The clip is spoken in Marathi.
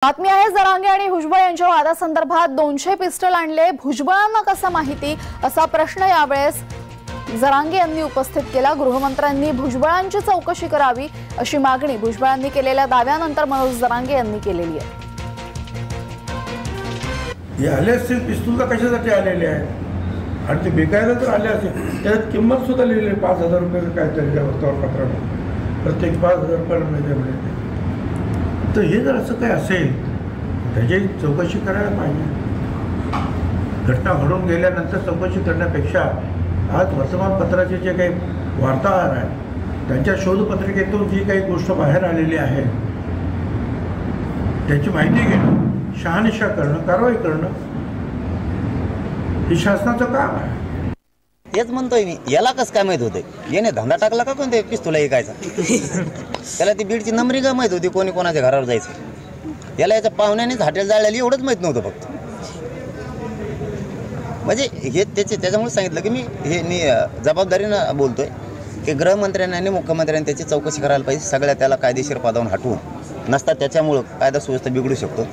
बातमी आहे जरांगे आणि भुजबळ यांच्या वादासंदर्भात 200 पिस्टल आणले, भुजबळांना कसं माहिती असा प्रश्न यावेळेस जरांगे यांनी उपस्थित केला। गृहमंत्र्यांनी भुजबळांची चौकशी करावी अशी मागणी भुजबळांनी केलेल्या दाव्यानंतर मनोज जरांगे यांनी केलेली आहे। हे आले असतील पिस्तूल कशासाठी आलेले आहेत आणि ते बेकायदा जर आले असेल त्यात किंमत सुद्धा लिहिली 5000 रुपये काहीतरी त्या वृत्तपत्रात प्रत्येक 5000 रुपयाला मिळते। तर हे जर असं काय असेल त्याची चौकशी करायला पाहिजे। घटना घडून गेल्यानंतर चौकशी करण्यापेक्षा आज वर्तमानपत्राचे जे काही वार्ताहर आहेत त्यांच्या शोधपत्रिकेतून जी काही गोष्ट बाहेर आलेली आहे त्याची माहिती घेणं, शहानिशा करणं, कारवाई करणं हे शासनाचं काम आहे। हेच म्हणतोय मी, याला कसं काय माहित होतं? याने धंदा टाकला का कोणते पिस्तूल ऐकायचा? त्याला ती बीडची नंबरी का माहित होती कोणी कोणाच्या घरावर जायचं? याला याच्या पाहुण्यानेच हॉटेल जाळलेली एवढंच माहित नव्हतं फक्त। म्हणजे हे त्याच्यामुळे सांगितलं की मी जबाबदारीनं बोलतोय की गृहमंत्र्यांनी आणि मुख्यमंत्र्यांनी त्याची चौकशी करायला पाहिजे। सगळ्या त्याला कायदेशीर पदावरून हटवून नसता त्याच्यामुळं कायदा सुव्यवस्था बिघडू शकतो।